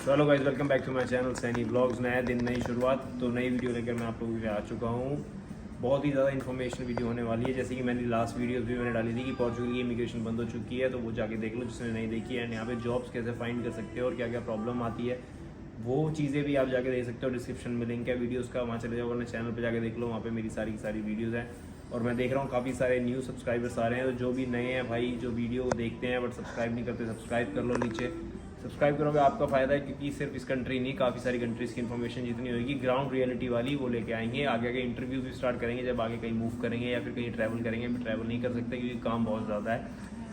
तो hello guys, welcome back to my channel Saini vlogs. नया दिन, नई शुरुआत। तो नई वीडियो लेकर मैं आप लोगों के आ चुका हूँ। बहुत ही ज़्यादा इन्फॉर्मेशन वीडियो होने वाली है। जैसे कि मैंने लास्ट वीडियोस भी मैंने डाली थी कि पोर्चुगल की इमिग्रेशन बंद हो चुकी है, तो वो जाके देख लो जिसने नहीं देखी है। यहाँ पे जॉब्स कैसे फाइंड कर सकते हो और क्या क्या प्रॉब्लम आती है, वो चीज़ें भी आप जाके देख सकते हो। डिस्क्रिप्शन में लिंक है वीडियोज़ का, वहाँ चले जाओ, वरना चैनल पर जाके देख लो, वहाँ पर मेरी सारी वीडियोज़ हैं। और मैं देख रहा हूँ काफ़ी सारे न्यू सब्सक्राइबर्स आ रहे हैं। तो जो भी नए हैं भाई, जो वीडियो देखते हैं बट सब्सक्राइब नहीं करते, सब्सक्राइब कर लो। नीचे सब्सक्राइब करोगे आपका फ़ायदा है, क्योंकि सिर्फ इस कंट्री नहीं, काफ़ी सारी कंट्रीज़ की इन्फॉर्मेशन जितनी होगी ग्राउंड रियलिटी वाली वो लेके आएंगे। आगे आगे इंटरव्यू भी स्टार्ट करेंगे जब आगे कहीं मूव करेंगे या फिर कहीं ट्रैवल करेंगे। अभी ट्रैवल नहीं कर सकते क्योंकि काम बहुत ज़्यादा है।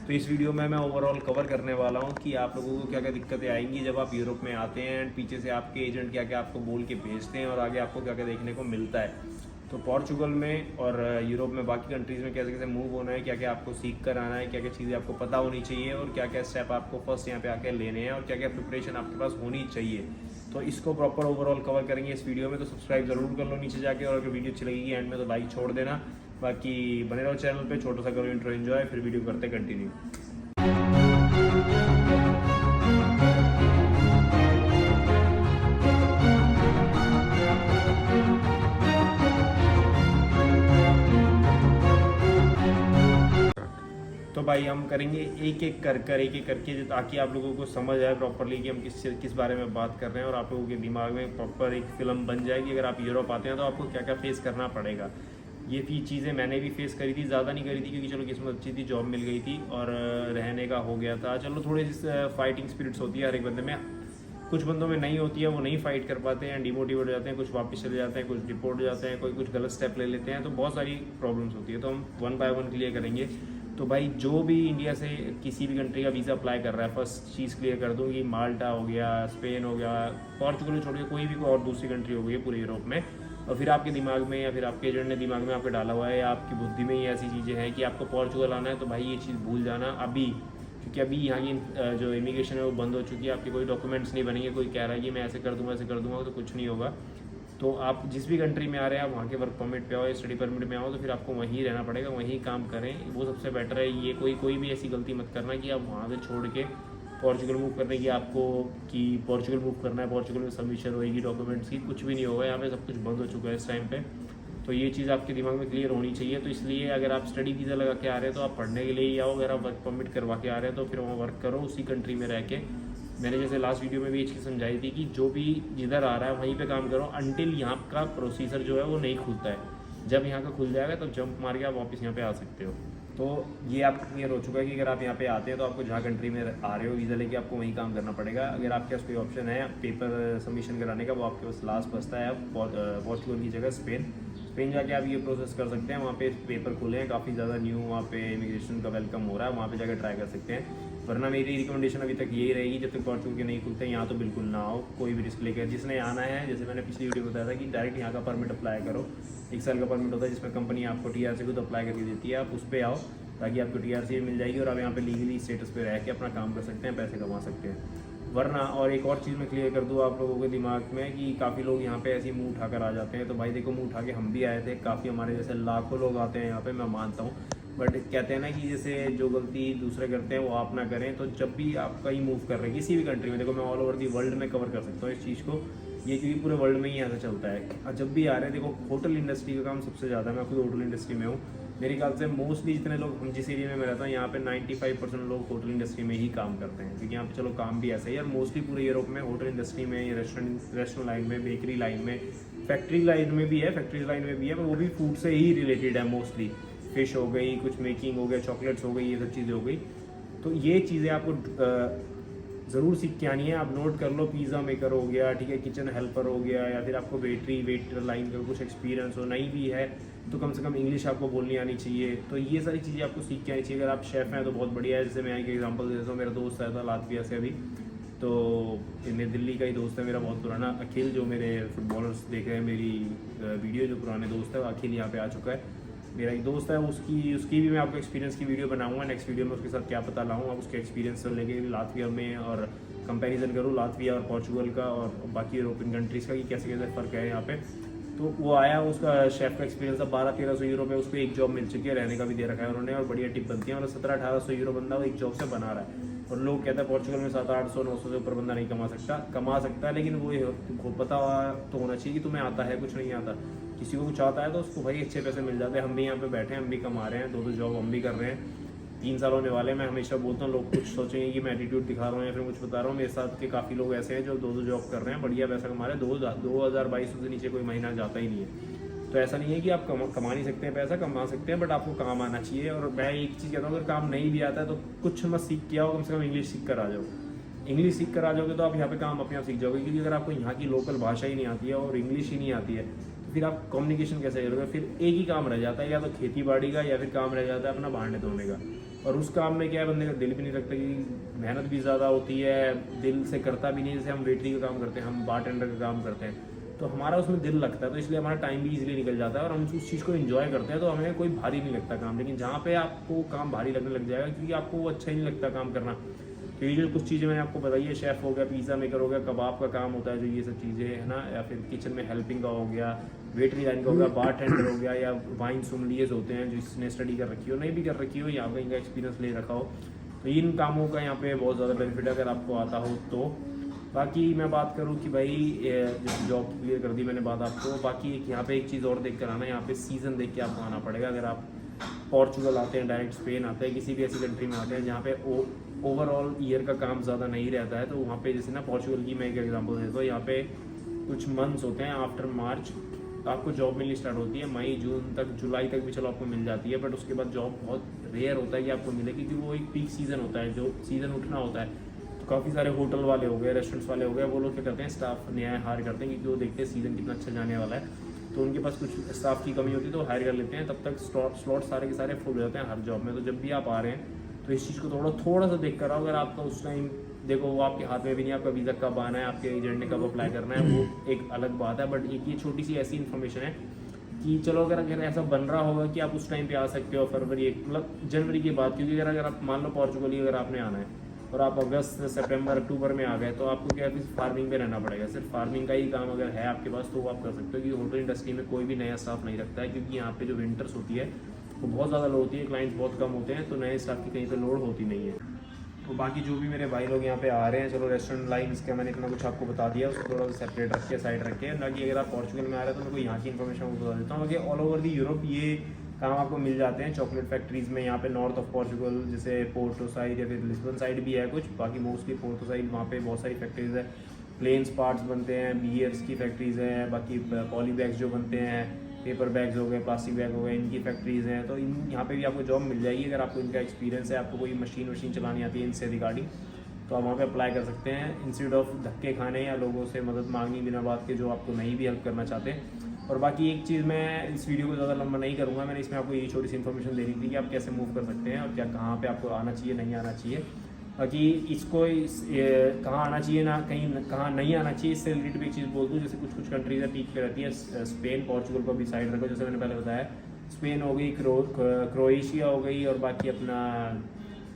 तो इस वीडियो में मैं ओवरऑल कवर करने वाला हूँ कि आप लोगों को क्या क्या दिक्कतें आएंगी जब आप यूरोप में आते हैं, एंड पीछे से आपके एजेंट क्या क्या आपको बोल के भेजते हैं और आगे आपको क्या क्या देखने को मिलता है। तो पोर्चुगल में और यूरोप में बाकी कंट्रीज़ में कैसे कैसे मूव होना है, क्या क्या आपको सीख कर आना है, क्या क्या चीज़ें आपको पता होनी चाहिए और क्या क्या स्टेप आपको फर्स्ट यहाँ पे आके लेने हैं और क्या क्या प्रिपरेशन आपके पास होनी चाहिए। तो इसको प्रॉपर ओवरऑल कवर करेंगे इस वीडियो में। तो सब्सक्राइब जरूर कर लो नीचे जाके, और अगर वीडियो अच्छी लगेगी एंड में तो लाइक छोड़ देना। बाकी बने रहो चैनल पर, छोटा सा करो इंट्रो एंजॉय, फिर वीडियो करते कंटिन्यू। तो भाई हम करेंगे एक एक करके ताकि आप लोगों को समझ आए प्रॉपरली कि हम किस बारे में बात कर रहे हैं और आप लोगों के दिमाग में प्रॉपर एक फिल्म बन जाएगी। अगर आप यूरोप आते हैं तो आपको क्या क्या फेस करना पड़ेगा। ये भी चीज़ें मैंने भी फेस करी थी, ज़्यादा नहीं करी थी क्योंकि चलो किस्मत अच्छी थी, जॉब मिल गई थी और रहने का हो गया था। चलो थोड़ी सी फाइटिंग स्पिरिट्स होती है हर एक बंदे में, कुछ बंदों में नहीं होती है, वो नहीं फाइट कर पाते हैं, डिमोटिवेट हो जाते हैं, कुछ वापस चले जाते हैं, कुछ डिपोर्ट हो जाते हैं, कोई कुछ गलत स्टेप ले लेते हैं। तो बहुत सारी प्रॉब्लम्स होती है, तो हम वन बाय वन क्लियर करेंगे। तो भाई जो भी इंडिया से किसी भी कंट्री का वीज़ा अप्लाई कर रहा है, फर्स्ट चीज़ क्लियर कर दूँ कि माल्टा हो गया, स्पेन हो गया, पोर्चुगल छोड़ के कोई भी और दूसरी कंट्री हो गई है पूरे यूरोप में, और फिर आपके दिमाग में या फिर आपके एजेंट ने दिमाग में आपके डाला हुआ है या आपकी बुद्धि में ही ऐसी चीज़ें हैं कि आपको पोर्चुगल आना है, तो भाई ये चीज़ भूल जाना अभी, क्योंकि अभी यहाँ की जो इमिग्रेशन है वो बंद हो चुकी है। आपके कोई डॉक्यूमेंट्स नहीं बनेंगे, कोई कह रहा है कि मैं ऐसे कर दूँगा तो कुछ नहीं होगा। तो आप जिस भी कंट्री में आ रहे हैं, आप वहाँ के वर्क परमिट पे आओ या स्टडी परमिट में आओ, तो फिर आपको वहीं रहना पड़ेगा, वहीं काम करें, वो सबसे बेटर है। ये कोई भी ऐसी गलती मत करना कि आप वहाँ से छोड़ के पोर्चुगल मूव करने की आपको कि पोर्चुगल मूव करना है, पोर्चुगल में सबमिशन होगी डॉक्यूमेंट्स की, कुछ भी नहीं होगा। यहाँ पे सब कुछ बंद हो चुका है इस टाइम पे। तो ये चीज़ आपके दिमाग में क्लियर होनी चाहिए। तो इसलिए अगर आप स्टडी वीज़ा लगा के आ रहे हैं तो आप पढ़ने के लिए ही आओ। अगर आप वर्क परमिट करवा के आ रहे हैं तो फिर वहाँ वर्क करो उसी कंट्री में रह के। मैंने जैसे लास्ट वीडियो में भी ये चीज़ समझाई थी कि जो भी जिधर आ रहा है वहीं पे काम करो अनटिल यहाँ का प्रोसीजर जो है वो नहीं खुलता है। जब यहाँ का खुल जाएगा तब जंप मार के आप वापस यहाँ पे आ सकते हो। तो ये आपको क्लियर हो चुका है कि अगर आप यहाँ पे आते हैं तो आपको जहाँ कंट्री में आ रहे हो वीज़ा लेके आपको वहीं काम करना पड़ेगा। अगर आपके पास कोई ऑप्शन है पेपर सबमिशन कराने का, वो आपके पास लास्ट बचता है। पोर्चुगल की जगह स्पेन जाके आप ये प्रोसेस कर सकते हैं। वहाँ पे पेपर खुले हैं काफ़ी ज़्यादा न्यू, वहाँ पे इमिग्रेशन का वेलकम हो रहा है, वहाँ पे जाकर ट्राई कर सकते हैं। वरना मेरी रिकमेंडेशन अभी तक यही रहेगी, जब तक पोर्चुगल के नहीं खुलते यहाँ तो बिल्कुल ना आओ, कोई भी रिस्क लेकर। जिसने आना है, जैसे मैंने पिछली वीडियो में बताया था कि डायरेक्ट यहाँ का परमिट अप्लाई करो। 1 साल का परमिट होता है जिसमें कंपनी आपको TRC खुद अप्लाई करके देती है, आप उस पर आओ ताकि आपको TRC भी मिल जाएगी और आप यहाँ पे लीगली स्टेटस पे रह के अपना काम कर सकते हैं, पैसे कमा सकते हैं। वरना और एक और चीज़ मैं क्लियर कर दूँ आप लोगों के दिमाग में कि काफ़ी लोग यहाँ पे ऐसे ही मुँह उठाकर आ जाते हैं। तो भाई देखो, मुँह उठा के हम भी आए थे, काफ़ी हमारे जैसे लाखों लोग आते हैं यहाँ पे, मैं मानता हूँ। बट कहते हैं ना कि जैसे जो गलती दूसरे करते हैं वो आप ना करें। तो जब भी आप कहीं मूव कर रहे हैं किसी भी कंट्री में, देखो मैं ऑल ओवर दी वर्ल्ड में कवर कर सकता हूँ इस चीज़ को, ये क्योंकि पूरे वर्ल्ड में ही ऐसा चलता है। और जब भी आ रहे हैं, देखो होटल इंडस्ट्री का काम सबसे ज़्यादा, मैं खुद होटल इंडस्ट्री में हूँ। मेरे ख्याल से मोस्टली जितने लोग, हम जिस एरिया में मैं रहता हूँ यहाँ पे 95% लोग होटल इंडस्ट्री में ही काम करते हैं, क्योंकि यहाँ पे चलो काम भी ऐसा ही है। और मोस्टली पूरे यूरोप में होटल इंडस्ट्री में, रेस्टोरेंट लाइन में, बेकरी लाइन में, फैक्ट्री लाइन में भी है, फैक्ट्री लाइन में भी है, पर वो भी फूड से ही रिलेटेड है मोस्टली। फिश हो गई, कुछ मेकिंग हो गया, चॉकलेट्स हो गई, ये सब चीज़ें हो गई। तो ये चीज़ें आपको ज़रूर सीख के आनी है। आप नोट कर लो, पिज़्ज़ा मेकर हो गया, ठीक है, किचन हेल्पर हो गया, या फिर आपको वेटर लाइन का कुछ एक्सपीरियंस हो, नहीं भी है तो कम से कम इंग्लिश आपको बोलनी आनी चाहिए। तो ये सारी चीज़ें आपको सीख के आनी चाहिए। अगर आप शेफ़ हैं तो बहुत बढ़िया है। जैसे मैं एक एग्जांपल देता हूँ, मेरा दोस्त आया था लातविया से अभी, तो मेरे दिल्ली का ही दोस्त है मेरा बहुत पुराना, अखिल, जो मेरे फुटबॉलर्स देख रहे हैं मेरी वीडियो, जो पुराने दोस्त है अखिल यहाँ पे आ चुका है। मेरा एक दोस्त है, उसकी भी मैं आपको एक्सपीरियंस की वीडियो बनाऊंगा नेक्स्ट वीडियो में, उसके साथ क्या पता लाऊँ, आप उसके एक्सपीरियंस से लेके लातविया में और कंपैरिजन करूँ लातविया और पोर्चुगल का और बाकी यूरोपियन कंट्रीज़ का कि कैसे कैसे फ़र्क है यहाँ पे। तो वो आया, उसका शेफ़ का एक्सपीरियंस था। 1200-1300 यूरो में उसको एक जॉब मिल चुकी है, रहने का भी दे रखा है उन्होंने, और बढ़िया टिप बनती है। मतलब 1700-1800 यूरो बंदा वो एक जॉब से बना रहा है। और लोग कहते हैं पोर्चुगल में 700-800-900 से ऊपर बंदा नहीं कमा सकता है, लेकिन वो ये पता तो होना चाहिए कि तुम्हें आता है, कुछ नहीं आता। किसी को कुछ आता है तो उसको भाई अच्छे पैसे मिल जाते हैं। हम भी यहाँ पे बैठे हैं, हम भी कमा रहे हैं, 2 जॉब हम भी कर रहे हैं, 3 साल होने वाले। मैं हमेशा बोलता हूँ, लोग कुछ सोचेंगे कि मैं एटीट्यूड दिखा रहा हूँ या फिर कुछ बता रहा हूँ। मेरे साथ के काफ़ी लोग ऐसे हैं जो 2 जॉब कर रहे हैं, बढ़िया पैसा कमा रहे हैं। 2200 से नीचे कोई महीना जाता ही नहीं है। तो ऐसा नहीं है कि आप कमा नहीं सकते हैं, पैसा कमा सकते हैं, बट आपको काम आना चाहिए। और मैं एक चीज़ कहता हूँ, अगर काम नहीं भी आता है तो कुछ मत सीख के आओ, कम से कम इंग्लिश सीख कर आ जाओ। इंग्लिश सीख कर आ जाओगे तो आप यहाँ पे काम अपने आप सीख जाओगे, क्योंकि अगर आपको यहाँ की लोकल भाषा ही नहीं आती है और इंग्लिश ही नहीं आती है तो फिर आप कम्युनिकेशन कैसे करोगे। फिर एक ही काम रह जाता है, या तो खेती बाड़ी का, या फिर काम रह जाता है अपना बहाने धोने का। और उस काम में क्या है, बंदे का दिल भी नहीं लगता, कि मेहनत भी ज़्यादा होती है, दिल से करता भी नहीं। जैसे हम वेटरी का काम करते हैं, हम बारटेंडर का काम करते हैं, तो हमारा उसमें दिल लगता है, तो इसलिए हमारा टाइम भी इजीली निकल जाता है और हम उस चीज़ को एंजॉय करते हैं, तो हमें कोई भारी नहीं लगता काम। लेकिन जहाँ पे आपको काम भारी लगने लग जाएगा, क्योंकि आपको वो अच्छा ही नहीं लगता काम करना। क्योंकि जो कुछ चीज़ें मैंने आपको बताई है, शेफ़ हो गया, पिज़्ज़ा मेकर हो गया, कबाब का काम होता है, जो ये सब चीज़ें है ना, या फिर किचन में हेल्पिंग का हो गया, वेटरी लाइन का हो गया, बारटेंडर हो गया, या वाइन सोमलियर्स होते हैं जिसने स्टडी कर रखी हो, नहीं भी कर रखी हो, यहाँ पे इनका एक्सपीरियंस ले रखा हो, तो इन कामों का यहाँ पे बहुत ज़्यादा बेनिफिट है अगर आपको आता हो तो। बाकी मैं बात करूँ कि भाई जॉब क्लियर कर दी मैंने बात आपको। बाकी यहाँ पे एक चीज़ और देख कर आना, यहाँ पे सीज़न देख के आपको आना पड़ेगा। अगर आप पोर्चुगल आते हैं, डायरेक्ट स्पेन आते हैं, किसी भी ऐसी कंट्री में आते हैं जहाँ पे ओवरऑल ईयर का काम ज़्यादा नहीं रहता है, तो वहाँ पे जैसे ना पोर्चुगल की मैं एक एग्जांपल देता हूँ। यहाँ पे कुछ मंथ्स होते हैं, आफ्टर मार्च आपको जॉब मिलनी स्टार्ट होती है, मई जून तक, जुलाई तक भी चलो आपको मिल जाती है, बट उसके बाद जॉब बहुत रेयर होता है कि आपको मिले, क्योंकि वो एक पीक सीज़न होता है, जो सीज़न उठना होता है। तो काफ़ी सारे होटल वाले हो गए, रेस्टोरेंट्स वाले हो गए, वो लोग क्या करते हैं, स्टाफ नया हायर करते हैं, क्योंकि वो देखते हैं सीज़न कितना अच्छा जाने वाला है, तो उनके पास कुछ स्टाफ की कमी होती है तो हायर कर लेते हैं। तब तक स्लॉट सारे के सारे फुल हो जाते हैं हर जॉब में। तो जब भी आप आ रहे हैं तो इस चीज़ को थोड़ा सा देख कर आओ। अगर आपका उस टाइम देखो वो आपके हाथ में भी नहीं, आपका वीज़ा कब आना है, आपके एजेंट ने कब अप्लाई करना है, वो एक अलग बात है। बट एक ये छोटी सी ऐसी इन्फॉर्मेशन है कि चलो अगर ऐसा बन रहा होगा कि आप उस टाइम पे आ सकते हो, फरवरी मतलब जनवरी के बाद, क्योंकि अगर आप मान लो पोर्चुगल ही अगर आपने आना है और आप अगस्त सितंबर अक्टूबर में आ गए, तो आपको क्या है, फार्मिंग पे रहना पड़ेगा। सिर्फ फार्मिंग का ही काम अगर है आपके पास तो वो आप कर सकते हो, क्योंकि होटल इंडस्ट्री में कोई भी नया स्टाफ नहीं रखता है, क्योंकि यहाँ पे जो विंटर्स होती है वो बहुत ज़्यादा लो होती है, क्लाइंट्स बहुत कम होते हैं, तो नए स्टाफ की कहीं पर लोड होती नहीं है। तो बाकी जो भी मेरे भाई लोग यहाँ पे आ रहे हैं, चलो रेस्टोरेंट लाइन्स का मैंने इतना कुछ आपको बता दिया, उसको थोड़ा सा सेपरेट रख के साइड रख के, ना कि अगर आप पोर्चुगल में आ रहे हैं तो मैं कोई यहाँ की इन्फॉर्मेशन बता देता हूँ। ऑल ओवर दी यूरोप ये काम आपको मिल जाते हैं चॉकलेट फैक्ट्रीज़ में। यहाँ पे नॉर्थ ऑफ पोर्चुगल जैसे पोर्टो साइड या फिर लिस्बन साइड भी है कुछ, बाकी मोस्टली पोर्टो साइड, वहाँ पे बहुत सारी फैक्ट्रीज़ है। प्लेन्स पार्ट्स बनते हैं, बियर्स की फैक्ट्रीज़ हैं, बाकी पॉली बैग्स जो बनते हैं, पेपर बैग्स हो गए, प्लास्टिक बैग हो गए, इनकी फैक्ट्रीज़ हैं। तो इन यहाँ पे भी आपको जॉब मिल जाएगी अगर आपको इनका एक्सपीरियंस है, आपको कोई मशीन चलानी आती है इनसे रिगार्डिंग, तो आप वहाँ पे अप्लाई कर सकते हैं, इंस्टेड ऑफ धक्के खाने या लोगों से मदद मांगनी बिना बात के, जो आपको नहीं भी हेल्प करना चाहते। और बाकी एक चीज़, मैं इस वीडियो को ज़्यादा लंबा नहीं करूँगा, मैंने इसमें आपको यही छोटी सी इन्फॉर्मेशन देनी थी कि आप कैसे मूव कर सकते हैं और क्या कहाँ पे आपको आना चाहिए, नहीं आना चाहिए। बाकी इसको कहाँ आना चाहिए ना कहीं कहाँ नहीं आना चाहिए, इससे रिलेटेड भी एक चीज़ बोल दूँ। जैसे कुछ कंट्रीज है पीक पे रहती है, स्पेन पोर्चुगल को भी साइड रखो, जैसे मैंने पहले बताया, स्पेन हो गई, क्रोएशिया हो गई, और बाकी अपना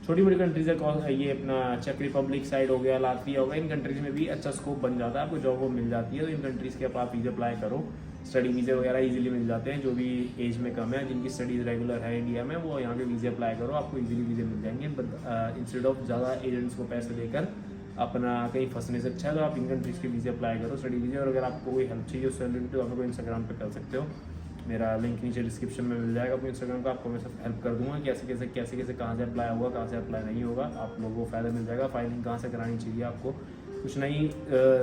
छोटी मोटी कंट्रीज है, ये अपना चेक रिपब्लिक साइड हो गया, लातविया हो गया, इन कंट्रीज़ में भी अच्छा स्कोप बन जाता है, आपको जॉब वो मिल जाती है। तो इन कंट्रीज़ के आप वीज़ा अप्लाई करो, स्टडी वीज़े वगैरह इजीली मिल जाते हैं। जो भी एज में कम है, जिनकी स्टडीज़ रेगुलर है इंडिया में, वो यहाँ के वीज़े अप्लाई करो, आपको इजीली वीज़े मिल जाएंगे। इंस्टेड ऑफ ज़्यादा एजेंट्स को पैसे देकर अपना कहीं फंसने से अच्छा है तो आप इन कंट्रीज़ के वीज़े अप्लाई करो, स्टडी वीज़े। और अगर आपको कोई हेल्प चाहिए उससे रिलेटेड तो आप लोग इंस्टाग्राम पर कर सकते हो, मेरा लिंक नीचे डिस्क्रिप्शन में मिल जाएगा अपने इंस्टाग्राम का, आपको मैं सब हेल्प कर दूंगा कैसे कहाँ से अप्लाई होगा, कहाँ से अप्लाई नहीं होगा, आप लोगों को फ़ायदा मिल जाएगा। फाइलिंग कहाँ से करानी चाहिए, आपको कुछ नहीं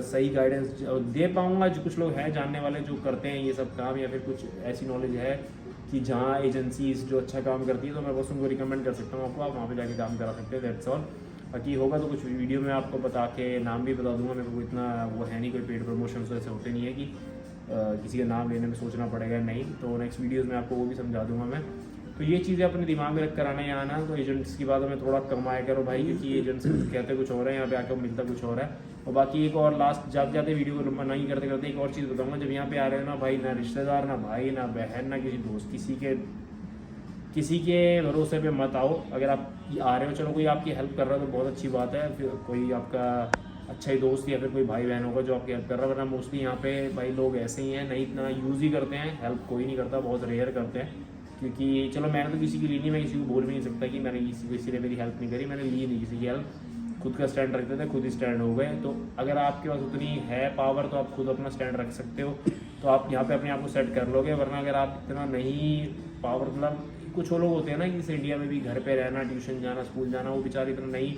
सही गाइडेंस दे पाऊँगा। जो कुछ लोग हैं जानने वाले जो करते हैं ये सब काम, या फिर कुछ ऐसी नॉलेज है कि जहाँ एजेंसीज जो अच्छा काम करती है, तो मैं बस उनको रिकमेंड कर सकता हूँ आपको, आप वहाँ पे जाके काम करा सकते हैं, दैट्स ऑल। बाकी होगा तो कुछ वीडियो में आपको बता के नाम भी बता दूंगा, मेरे को इतना वो है नहीं, कोई पेड प्रमोशन ऐसे होते नहीं है कि किसी का नाम लेने में सोचना पड़ेगा, नहीं। तो नेक्स्ट वीडियोज़ में आपको वो भी समझा दूंगा मैं। तो ये चीज़ें अपने दिमाग में रख कर आना, या आना तो एजेंट्स की बातों में थोड़ा कम आया करो भाई, क्योंकि एजेंट्स कहते कुछ और है, यहाँ पे आकर मिलता कुछ और है। और बाकी एक और लास्ट जाते वीडियो को लंबा नहीं करते करते एक और चीज़ बताऊँगा, जब यहाँ पे आ रहे हो ना भाई, ना रिश्तेदार, ना भाई, ना बहन, ना किसी दोस्त, किसी के भरोसे पे मत आओ। अगर आप आ रहे हो, चलो कोई आपकी हेल्प कर रहा है तो बहुत अच्छी बात है, फिर कोई आपका अच्छा ही दोस्त या फिर कोई भाई बहन होगा जो आपकी हेल्प कर रहा है, वरना मोस्टली यहाँ पे भाई लोग ऐसे ही हैं, नहीं इतना यूज़ ही करते हैं, हेल्प कोई नहीं करता, बहुत रेयर करते हैं। क्योंकि चलो मैंने तो किसी की ली नहीं, मैं किसी को बोल भी नहीं सकता कि मैंने किसी ने मेरी हेल्प नहीं करी, मैंने ली नहीं किसी की हेल्प, खुद का स्टैंड रखते थे, खुद ही स्टैंड हो गए। तो अगर आपके पास उतनी है पावर तो आप खुद अपना स्टैंड रख सकते हो, तो आप यहाँ पे अपने आप को सेट कर लोगे। वरना अगर आप इतना नहीं पावर, मतलब कुछ वो लोग होते हैं ना कि जैसे इंडिया में भी घर पे रहना, ट्यूशन जाना, स्कूल जाना, वो बेचारे इतना नहीं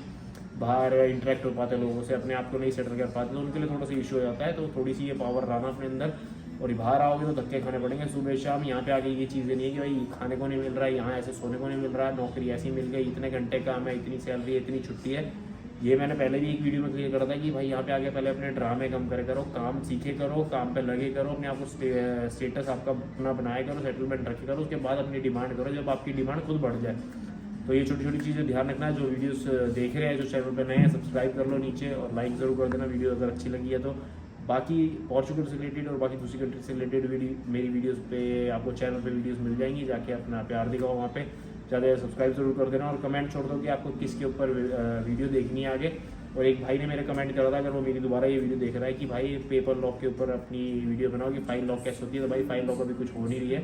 बाहर इंटरेक्ट हो पाते लोगों से, अपने आप को नहीं सेटल कर पाते, तो उनके लिए थोड़ा सा इशू हो जाता है। तो थोड़ी सी ये पावर रहना अपने अंदर, और बाहर आओगे तो धक्के खाने पड़ेंगे सुबह शाम। यहाँ पे आगे ये चीज़ें नहीं है कि भाई खाने को नहीं मिल रहा है, यहाँ ऐसे सोने को नहीं मिल रहा है, नौकरी ऐसी मिल गई, इतने घंटे काम है, इतनी सैलरी है, इतनी छुट्टी है। ये मैंने पहले भी एक वीडियो में क्लियर करा था कि भाई यहाँ पे आके पहले अपने ड्रामे कम करे करो, काम सीखे करो, काम पे लगे करो, अपने आप को स्टेटस आपका अपना बनाए करो, सेटलमेंट रखे करो, उसके बाद अपनी डिमांड करो, जब आपकी डिमांड खुद बढ़ जाए। तो ये छोटी छोटी चीज़ें ध्यान रखना है। जो वीडियोस देख रहे हैं, जो चैनल पे नए हैं, सब्सक्राइब कर लो नीचे, और लाइक ज़रूर कर देना वीडियो अगर अच्छी लगी है तो। बाकी पोर्चुगल से रिलेटेड और बाकी दूसरी कंट्री से रिलेटेड मेरी वीडियोस पे आपको चैनल पे वीडियोस मिल जाएंगी, जाके अपना प्यार दिखाओ वहाँ पे, ज़्यादा सब्सक्राइब जरूर कर देना, और कमेंट छोड़ दो कि आपको किसके ऊपर वीडियो देखनी है आगे। और एक भाई ने मेरे कमेंट करा था, अगर वो मेरी दोबारा ये वीडियो देख रहा है, कि भाई पेपर लॉक के ऊपर अपनी वीडियो बनाओ कि फाइल लॉक कैसे होती है। तो भाई फाइल लॉक अभी कुछ हो नहीं रही है,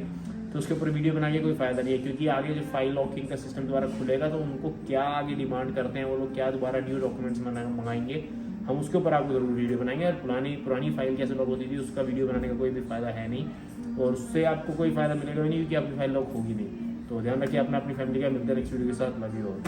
तो उसके ऊपर वीडियो बना के कोई फ़ायदा नहीं है, क्योंकि आगे जब फाइल लॉकिंग का सिस्टम दोबारा खुलेगा तो उनको क्या आगे डिमांड करते हैं वो लोग, क्या दोबारा न्यू डॉक्यूमेंट्स मंगाएंगे, हम उसके ऊपर आपको ज़रूर वीडियो बनाएंगे। और पुरानी फाइल कैसे लॉक होती थी उसका वीडियो बनाने का कोई भी फ़ायदा है नहीं, और उससे आपको कोई फ़ायदा मिलेगा भी नहीं, क्योंकि आपकी फाइल लॉक होगी नहीं। तो ध्यान रखिए अपना, अपनी फैमिली का। मिलते हैं नेक्स्ट वीडियो के साथ। Love you all.